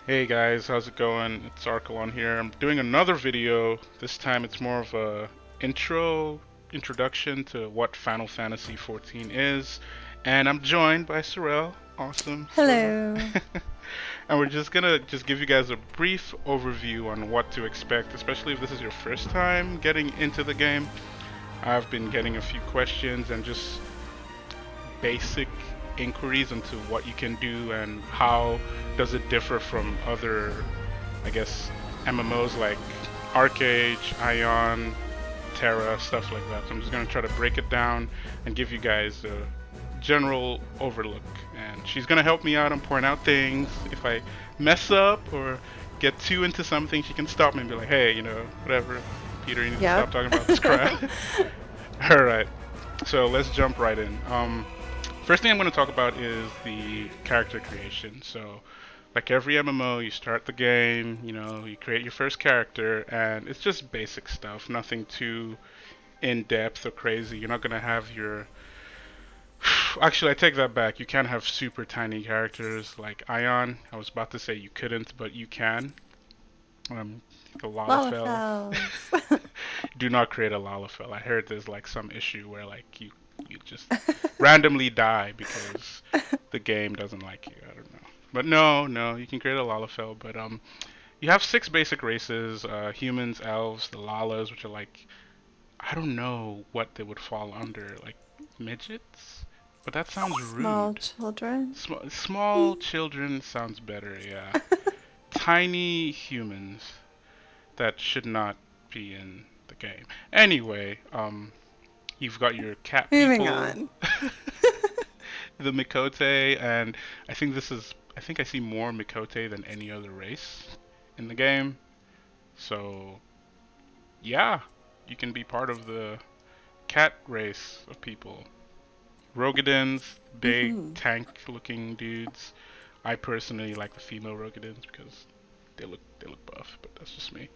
Hey guys, how's it going? It's Arkalon here. I'm doing another video. This time it's more of a introduction to what Final Fantasy XIV is. And I'm joined by Surrell. Awesome, Surrell. Hello. And we're just gonna give you guys a brief overview on what to expect, especially if this is your first time getting into the game. I've been getting a few questions and just basic inquiries into what you can do and how does it differ from other, I guess, MMOs like Arcade, Ion, Terra, stuff like that. So I'm just gonna try to break it down and give you guys a general overlook. And she's gonna help me out and point out things. If I mess up or get too into something, she can stop me and be like, "Hey, whatever, Peter, you need to stop Yep. talking about this crap." All right. So let's jump right in. First thing I'm going to talk about is the character creation. So, like every MMO, you start the game, you create your first character, and it's just basic stuff, nothing too in depth or crazy. You're not going to have your. Actually, I take that back. You can have super tiny characters like Ion. I was about to say you couldn't, but you can. The Lalafell. Lalafels. Do not create a Lalafell. I heard there's like some issue where like you just randomly die because the game doesn't like you. I don't know. But no, you can create a Lalafell. But you have six basic races: humans, elves, the Lalas, which are like I don't know what they would fall under, like midgets. But that sounds Small rude. children. Small children sounds better. Yeah, tiny humans that should not be in the game. Anyway, you've got your cat Moving people, on. the Mikote, and I think I see more Mikote than any other race in the game. So, yeah, you can be part of the cat race of people. Rogadins, big Hmm. tank-looking dudes. I personally like the female Rogadins because they look buff, but that's just me.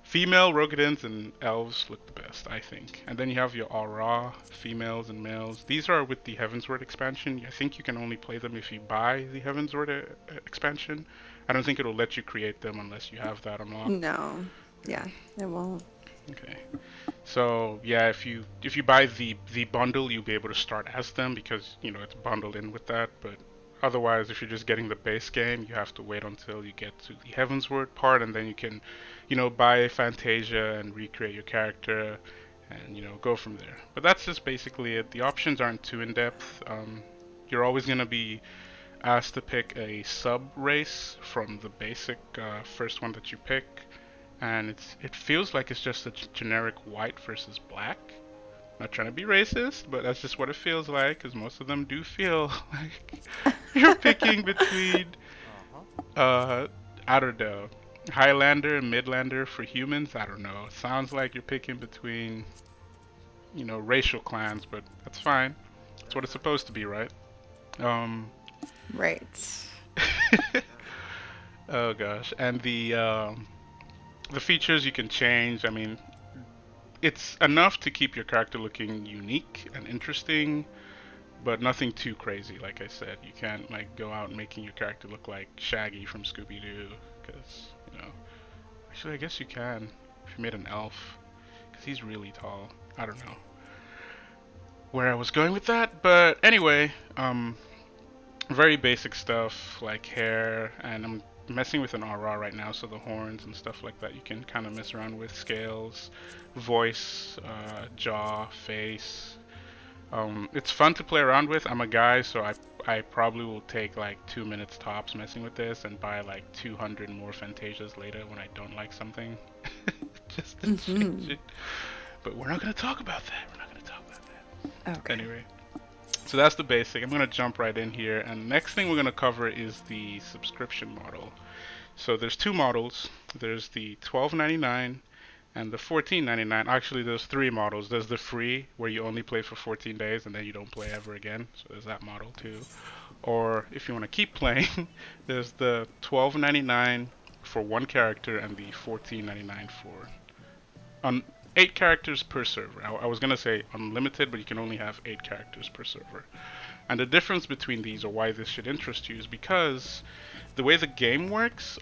Female Rogadins and elves look the best, I think. And then you have your Aura, females and males. These are with the Heavensward expansion. I think you can only play them if you buy the Heavensward expansion. I don't think it'll let you create them unless you have that unlocked. No. Yeah. Yeah, it won't. Okay. So yeah, if you buy the bundle, you'll be able to start as them because it's bundled in with that. But otherwise, if you're just getting the base game, you have to wait until you get to the Heavensward part, and then you can, buy Fantasia and recreate your character, and go from there. But that's just basically it. The options aren't too in depth. You're always gonna be asked to pick a sub race from the basic first one that you pick, and it feels like it's just a generic white versus black. Not trying to be racist, but that's just what it feels like, because most of them do feel like you're picking between uh I don't know, Highlander and Midlander for humans. I don't know. It sounds like you're picking between racial clans, but that's fine. That's what it's supposed to be, right? Um. Right. Oh gosh, and the features you can change. I mean, it's enough to keep your character looking unique and interesting, but nothing too crazy. Like I said, you can't like go out making your character look like Shaggy from Scooby Doo, because actually I guess you can if you made an elf, because he's really tall. I don't know where I was going with that, but anyway, very basic stuff like hair, and I'm messing with an aura right now, so the horns and stuff like that you can kind of mess around with, scales, voice, jaw, face. It's fun to play around with. I'm a guy, so I probably will take like 2 minutes tops messing with this and buy like 200 more Fantasias later when I don't like something, just to change Mm-hmm. it. But we're not gonna talk about that. We're not gonna talk about that. Okay. Anyway, so that's the basic. I'm gonna jump right in here, and the next thing we're gonna cover is the subscription model. So there's two models. There's the 12.99 and the 14.99. Actually, there's three models. There's the free where you only play for 14 days and then you don't play ever again. So there's that model too. Or if you want to keep playing, there's the 12.99 for one character and the 14.99 for un- 8 characters per server. I was gonna say unlimited, but you can only have 8 characters per server. And the difference between these, or why this should interest you, is because the way the game works,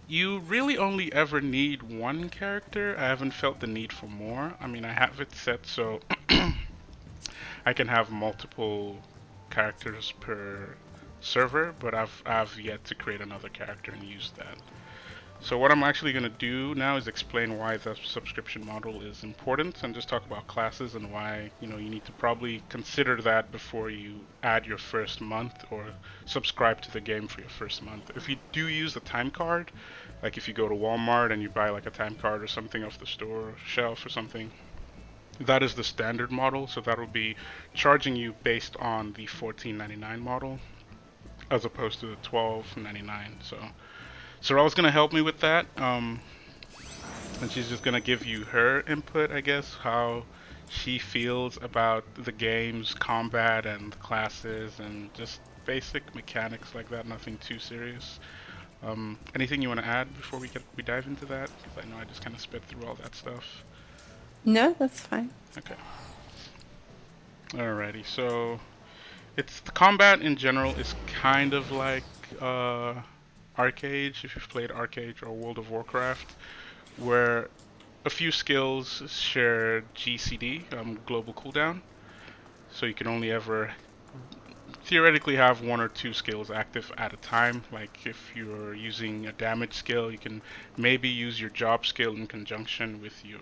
you really only ever need one character. I haven't felt the need for more. I mean, I have it set so I can have multiple characters per server, but I've yet to create another character and use that. So what I'm actually going to do now is explain why the subscription model is important and just talk about classes and why, you need to probably consider that before you add your first month or subscribe to the game for your first month. If you do use the time card, like if you go to Walmart and you buy like a time card or something off the store shelf or something, that is the standard model, so that will be charging you based on the $14.99 model as opposed to the $12.99. So Surrell's gonna help me with that, and she's just gonna give you her input, I guess, how she feels about the game's combat and classes and just basic mechanics like that. Nothing too serious. Anything you want to add before we dive into that? Because I know I just kind of spit through all that stuff. No, that's fine. Okay. Alrighty. So it's the combat in general is kind of like Arcade, if you've played Arcade or World of Warcraft, where a few skills share GCD, global cooldown. So you can only ever theoretically have one or two skills active at a time. Like if you're using a damage skill, you can maybe use your job skill in conjunction with your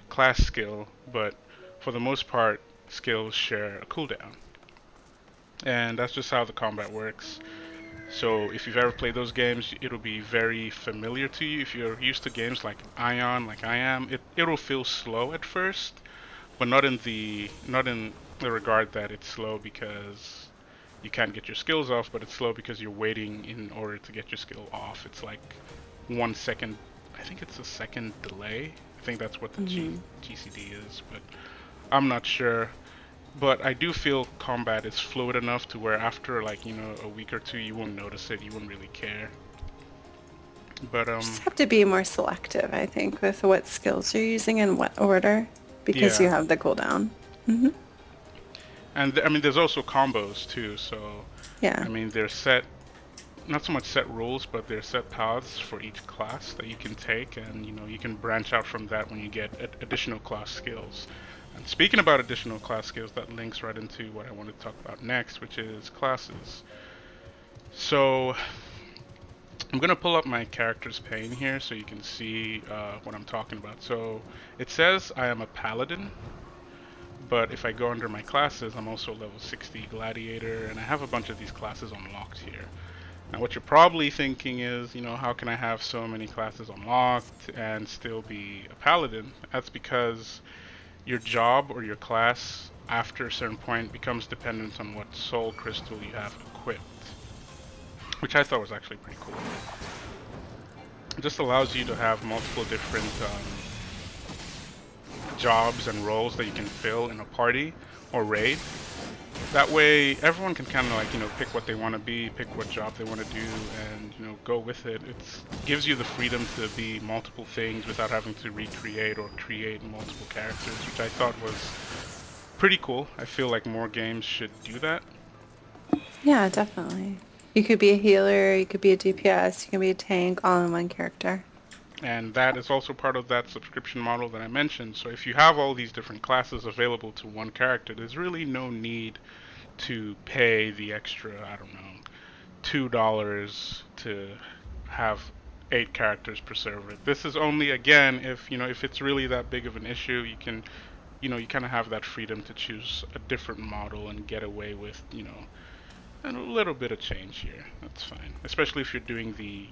class skill, but for the most part, skills share a cooldown. And that's just how the combat works. So if you've ever played those games, it'll be very familiar to you. If you're used to games like Ion, like I am, it'll feel slow at first, but not in the regard that it's slow because you can't get your skills off, but it's slow because you're waiting in order to get your skill off. It's like 1 second. I think it's a second delay. I think that's what the Mm-hmm. GCD is, but I'm not sure. But I do feel combat is fluid enough to where after like, a week or two you won't notice it, you won't really care. But Just have to be more selective, I think, with what skills you're using and what order, because you yeah. have the cooldown. Mm-hmm. And I mean there's also combos too, so Yeah. I mean there's set not so much set rules, but there's set paths for each class that you can take, and you can branch out from that when you get additional class skills. And speaking about additional class skills, that links right into what I wanted to talk about next, which is classes. So I'm gonna pull up my character's pane here so you can see what I'm talking about. So it says I am a paladin, but if I go under my classes, I'm also level 60 gladiator, and I have a bunch of these classes unlocked here. Now what you're probably thinking is, how can I have so many classes unlocked and still be a paladin? That's because your job or your class after a certain point becomes dependent on what soul crystal you have equipped, which I thought was actually pretty cool. It just allows you to have multiple different jobs and roles that you can fill in a party or raid. That way, everyone can kind of like, pick what they want to be, pick what job they want to do, and, go with it. It gives you the freedom to be multiple things without having to recreate or create multiple characters, which I thought was pretty cool. I feel like more games should do that. Yeah, definitely. You could be a healer, you could be a DPS, you can be a tank, all in one character. And that is also part of that subscription model that I mentioned. So if you have all these different classes available to one character, there's really no need to pay the extra, I don't know, $2 to have 8 characters per server. This is only again if it's really that big of an issue, you kind of have that freedom to choose a different model and get away with a little bit of change here. That's fine. Especially if you're doing the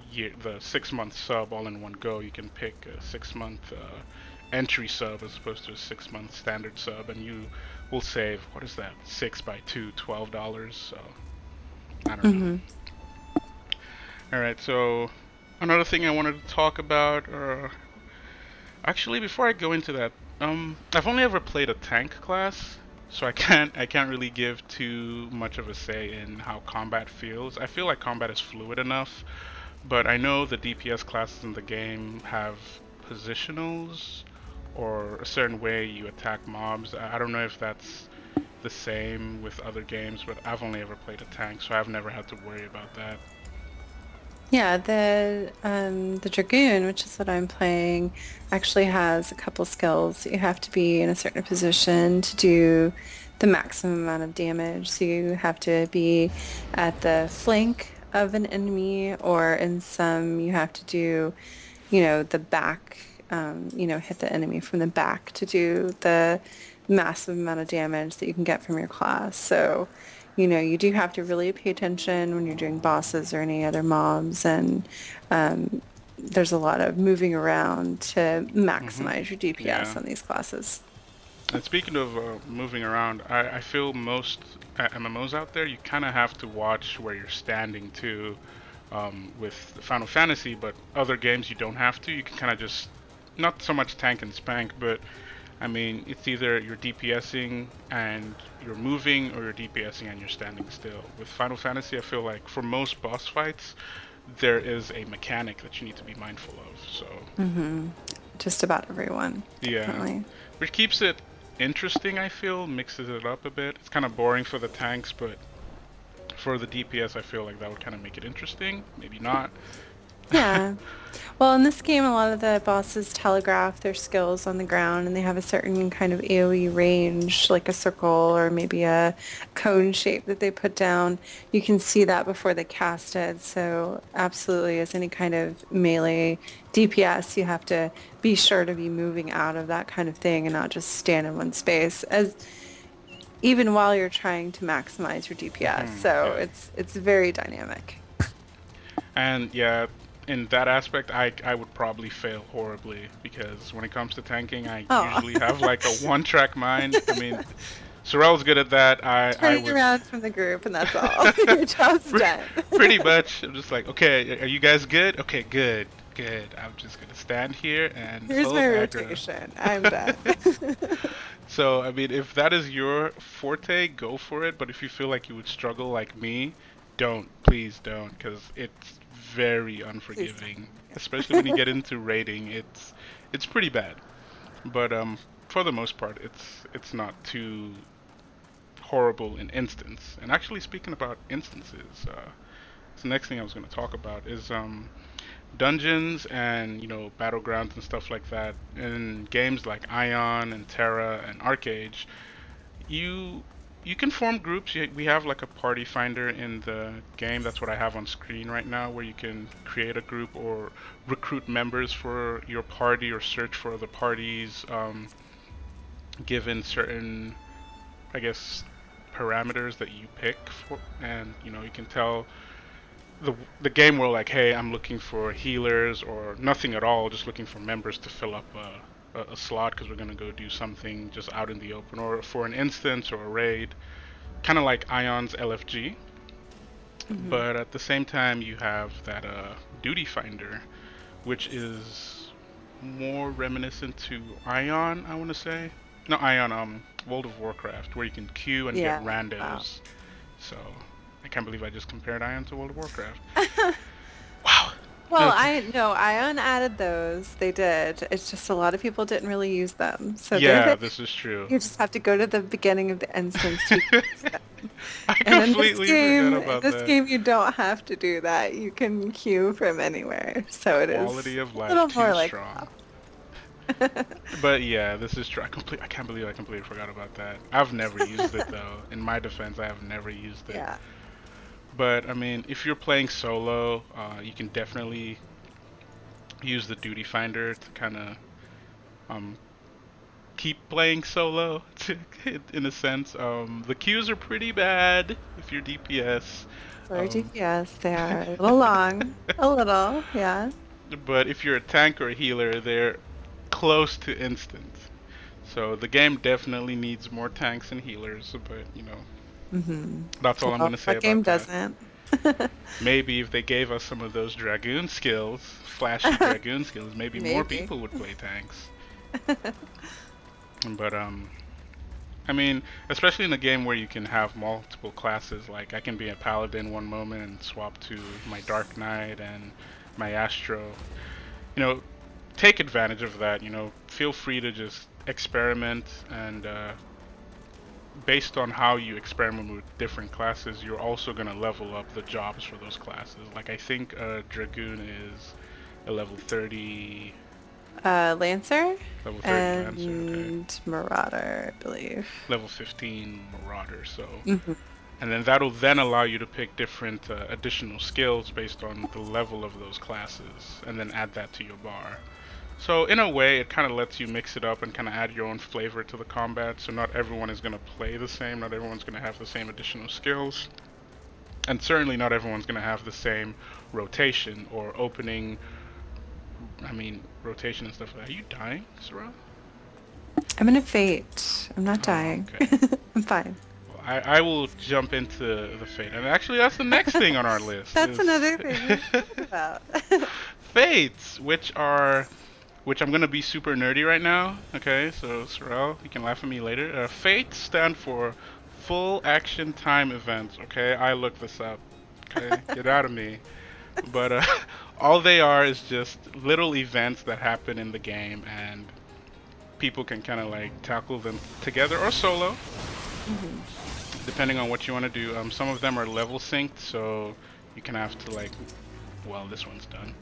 6 month sub all in one go, you can pick a 6 month entry sub as opposed to a 6 month standard sub, and you will save, what is that? 6 by 2, $12. So I don't know. Mm-hmm. All right. So another thing I wanted to talk about, actually, before I go into that, I've only ever played a tank class, so I can't really give too much of a say in how combat feels. I feel like combat is fluid enough, but I know the DPS classes in the game have positionals or a certain way you attack mobs. I don't know if that's the same with other games, but I've only ever played a tank, so I've never had to worry about that. Yeah, the Dragoon, which is what I'm playing, actually has a couple skills. You have to be in a certain position to do the maximum amount of damage. So you have to be at the flank of an enemy, or in some you have to do, the back, hit the enemy from the back to do the massive amount of damage that you can get from your class. So you do have to really pay attention when you're doing bosses or any other mobs, and there's a lot of moving around to Hmm. maximize your DPS Yeah. on these classes. And speaking of moving around, I feel most MMOs out there, you kind of have to watch where you're standing too. With Final Fantasy, but other games you don't have to. You can kind of just, not so much tank and spank, but I mean, it's either you're DPSing and you're moving, or you're DPSing and you're standing still. With Final Fantasy, I feel like for most boss fights, there is a mechanic that you need to be mindful of. So, Hmm. Just about everyone, yeah. definitely. Which keeps it interesting, I feel, mixes it up a bit. It's kind of boring for the tanks, but for the DPS, I feel like that would kind of make it interesting. Maybe not. Yeah. Well, in this game, a lot of the bosses telegraph their skills on the ground, and they have a certain kind of AoE range, like a circle or maybe a cone shape that they put down. You can see that before they cast it. So absolutely, as any kind of melee DPS, you have to be sure to be moving out of that kind of thing and not just stand in one space, as even while you're trying to maximize your DPS. So Yeah. it's very dynamic. And yeah, in that aspect, I would probably fail horribly because when it comes to tanking, I Oh. usually have like a one-track mind. I mean, Surrell's good at that. I Turning would around from the group and that's all. Your job's done. pretty much. I'm just like, okay, are you guys good? Okay, good, good. I'm just gonna stand here and Here's my hold aggro. rotation. I'm done. So, I mean, if that is your forte, go for it. But if you feel like you would struggle like me, don't. Please don't, because it's very Please unforgiving. Especially when you don't. get into raiding, it's pretty bad. But for the most part, it's not too horrible in instance. And actually, speaking about instances, the next thing I was going to talk about is dungeons and battlegrounds and stuff like that in games like Ion and Terra and Arcade. You you can form groups. We have like a party finder in the game. That's what I have on screen right now, where you can create a group or recruit members for your party or search for other parties, given certain, I guess, parameters that you pick for, and you can tell the game will like, hey, I'm looking for healers or nothing at all, just looking for members to fill up a slot because we're gonna go do something just out in the open or for an instance or a raid, kind of like Ion's LFG. Hmm. But at the same time, you have that duty finder, which is more reminiscent to Ion, I want to say. No, Ion, World of Warcraft, where you can queue and get Yeah. Wow. randos. So I can't believe I just compared Ion to World of Warcraft. Wow. Well, Okay. I no, Ion added those. They did. It's just a lot of people didn't really use them. So they're Yeah, there. this is true. You just have to go to the beginning of the instance to use them. I And completely forgot about this that. game, you don't have to do that. You can queue from anywhere. So it is Quality of a life little too more like strong. WoW. But yeah, this is true. I can't believe I completely forgot about that. I've never used it though. In my defense, I have never used it. Yeah. But I mean, if you're playing solo, you can definitely use the duty finder to kind of um, keep playing solo. In a sense, the queues are pretty bad if you're DPS. For Um, DPS, they are a little long. A little, yeah. but if you're a tank or a healer, they're close to instant. So the game definitely needs more tanks and healers, but Hmm. that's all I'm Well, gonna say what game about that. doesn't? Maybe if they gave us some of those dragoon skills, flashy dragoon skills, maybe more Maybe. people would play tanks. But I mean, especially in a game where you can have multiple classes, like I can be a paladin one moment and swap to my dark knight and my astro. You know, take advantage of that. Feel free to just experiment and based on how you experiment with different classes, you're also gonna level up the jobs for those classes. Like I think Dragoon is a Lancer level 30 Lancer, okay. and Marauder, I believe. Level 15 Marauder, so Hmm. and then that'll then allow you to pick different additional skills based on the level of those classes, and then add that to your bar. So in a way, it kind of lets you mix it up and kind of add your own flavor to the combat. So not everyone is going to play the same. Not everyone's going to have the same additional skills. And certainly not everyone's going to have the same rotation or opening. I mean, rotation and stuff like that. Are you dying, Surrell? I'm in a fate. I'm not Oh, dying. okay. I'm fine. Well, I will jump into the fate. And actually, that's the next thing on our list That's is another thing we should talk about. fates, which I'm gonna be super nerdy right now. Okay, so Sorrel, you can laugh at me later. Fates stand for full action time events. Okay, I looked this up. Okay, get out of me. But all they are is just little events that happen in the game, and people can kind of like tackle them together or solo, Hmm. depending on what you want to do. Some of them are level synced, so you can have to like, well, this one's done.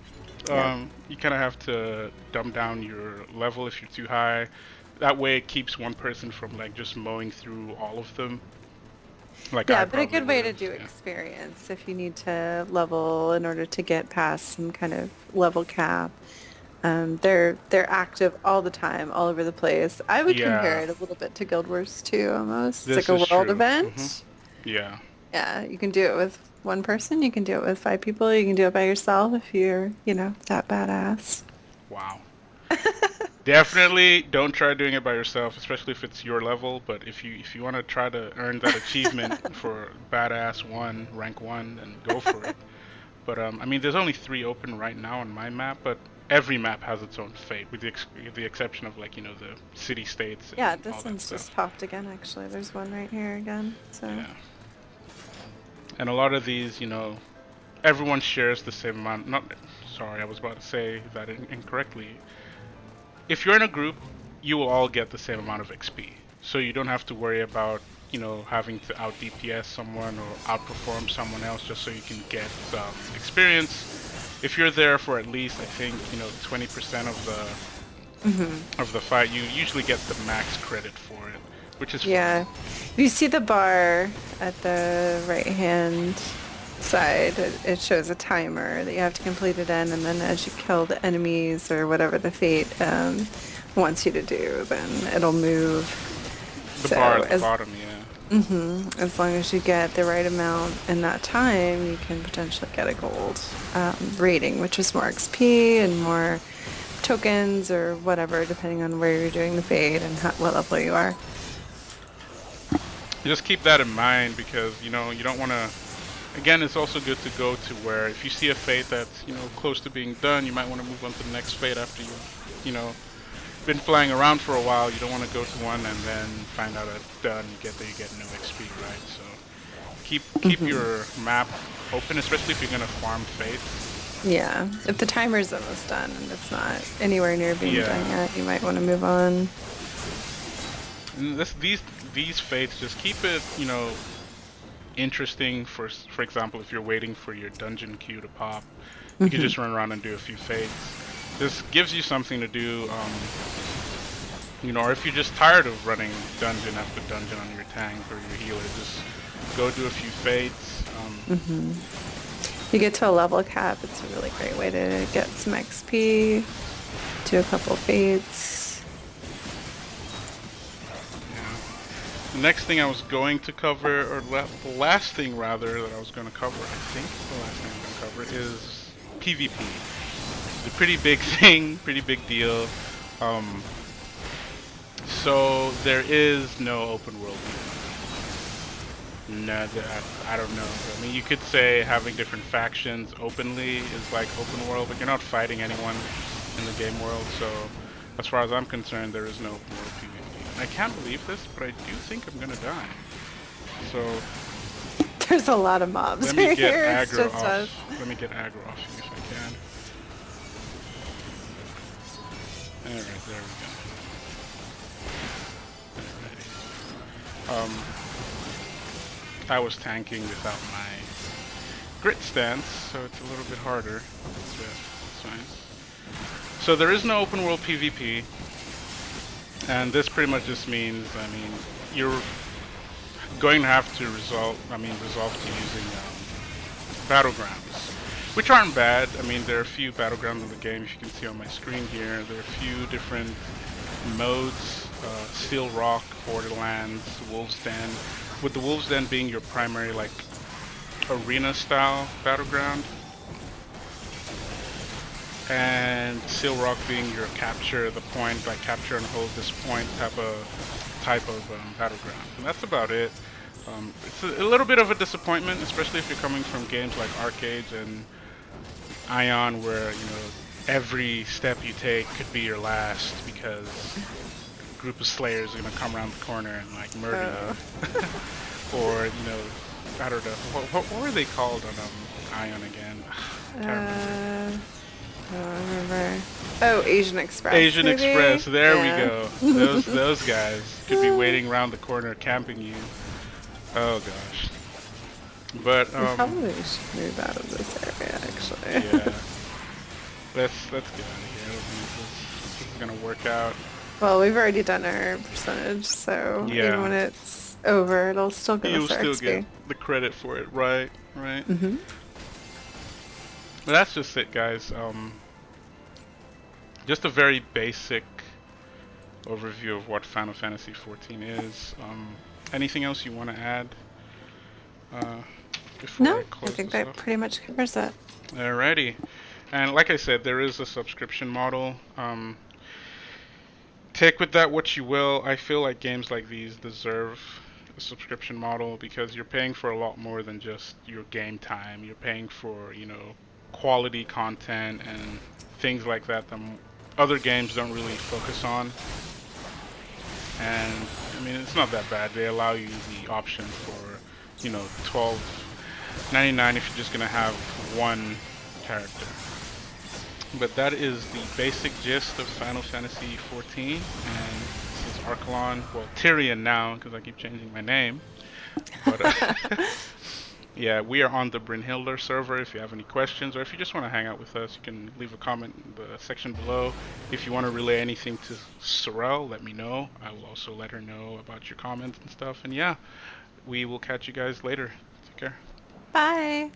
Yep. You kind of have to dumb down your level if you're too high. That way, it keeps one person from like just mowing through all of them, like I Yeah, but a probably good way would to have. do Yeah. experience if you need to level in order to get past some kind of level cap. They're active all the time, all over the place. I would compare Yeah, it a little bit to Guild Wars 2 almost. It's like this a is world true. event. Yeah. Yeah, you can do it with one person, you can do it with five people, you can do it by yourself if you're, that badass. Wow. Definitely don't try doing it by yourself, especially if it's your level. But if you want to try to earn that achievement for badass one, rank one, then go for it. But I mean, there's only 3 open right now on my map, but every map has its own fate, with the exception of like the city states Yeah, and all this that one's just stuff. popped again, actually. There's one right here again. So, Yeah, and a lot of these, everyone shares the same amount. Not, sorry, I was about to say that incorrectly. If you're in a group, you will all get the same amount of XP, so you don't have to worry about having to out DPS someone or outperform someone else just so you can get experience. If you're there for at least, I think, 20% hmm. of the fight, you usually get the max credit for it, which is fine. Yeah. If you see the bar at the right-hand side, it shows a timer that you have to complete it in, and then as you kill the enemies or whatever the fate wants you to do, then it'll move. The bar So at the bottom, yeah. as long as you get the right amount in that time, you can potentially get a gold rating, which is more XP and more tokens or whatever, depending on where you're doing the fade and what level you are. Just keep that in mind because you don't want to. Again, it's also good to go to where if you see a fate that's close to being done, you might want to move on to the next fate after you know been flying around for a while. You don't want to go to one and then find out it's done. You get there, you get no XP, right? So keep your map open, especially if you're gonna farm fates. Yeah, if the timer's almost done and it's not anywhere near being done Yeah, yet, you might want to move on. and these fates just keep it interesting. For example, if you're waiting for your dungeon queue to pop, you could Hmm. just run around and do a few fates. This gives you something to do, or if you're just tired of running dungeon after dungeon on your tank or your healer, just go do a few fates. Hmm. You get to a level cap, it's a really great way to get some XP, do a couple fates. Yeah. The next thing I was going to cover, or the last thing rather that I was going to cover, I think the last thing I'm going to cover is PvP. It's a pretty big thing, pretty big deal. Um, so there is no open world PvP. No, I don't know. I mean, you could say having different factions openly is like open world, but you're not fighting anyone in the game world. So, as far as I'm concerned, there is no open world PvP. And I can't believe this, but I do think I'm gonna die. So There's a lot of mobs let me right get here. It's aggro just off. us. Let me get aggro off you if I can. Alright, there we go. Alrighty. Um, I was tanking without my grit stance, so it's a little bit harder. That's nice. So there is no open world PvP, and this pretty much just means, I mean, you're going to have to resolve to using battlegrounds, which aren't bad. I mean, there are a few battlegrounds in the game. If you can see on my screen here, there are a few different modes: Steel Rock, Borderlands, Wolves Den. With the Wolves Den being your primary like arena-style battleground, and Steel Rock being your capture the point, like capture and hold this point type of battleground. And that's about it. It's a little bit of a disappointment, especially if you're coming from games like Arcades and Ion, where every step you take could be your last because a group of slayers are gonna come around the corner and like murder you, or I don't know what were they called on Ion again? Can't remember. I don't remember. Oh, Asian Express. Asian maybe? Express. There we Yeah. go. Those guys could be waiting around the corner camping you. Oh gosh. But We probably should move out of this area, actually. yeah. Let's get out of here. I don't think this is gonna work out. Well, we've already done our percentage, so even when Yeah. it's over, it'll still give You'll us our still XP. get the credit for it, right? Right. Mm-hmm. But that's just it, guys. Just a very basic overview of what Final Fantasy XIV is. Anything else you want to add before No, I I close think this that up? pretty much covers it. Alrighty. And like I said, there is a subscription model. Take with that what you will. I feel like games like these deserve a subscription model because you're paying for a lot more than just your game time. You're paying for, quality content and things like that other games don't really focus on. And I mean, it's not that bad. They allow you the option for, 12.99 if you're just gonna have one character. But that is the basic gist of Final Fantasy XIV, and this is Archelon, well, Tyrion now, because I keep changing my name. But yeah, we are on the Brynhildr server. If you have any questions, or if you just want to hang out with us, you can leave a comment in the section below. If you want to relay anything to Surrell, let me know. I will also let her know about your comments and stuff. And yeah, we will catch you guys later. Take care. Bye.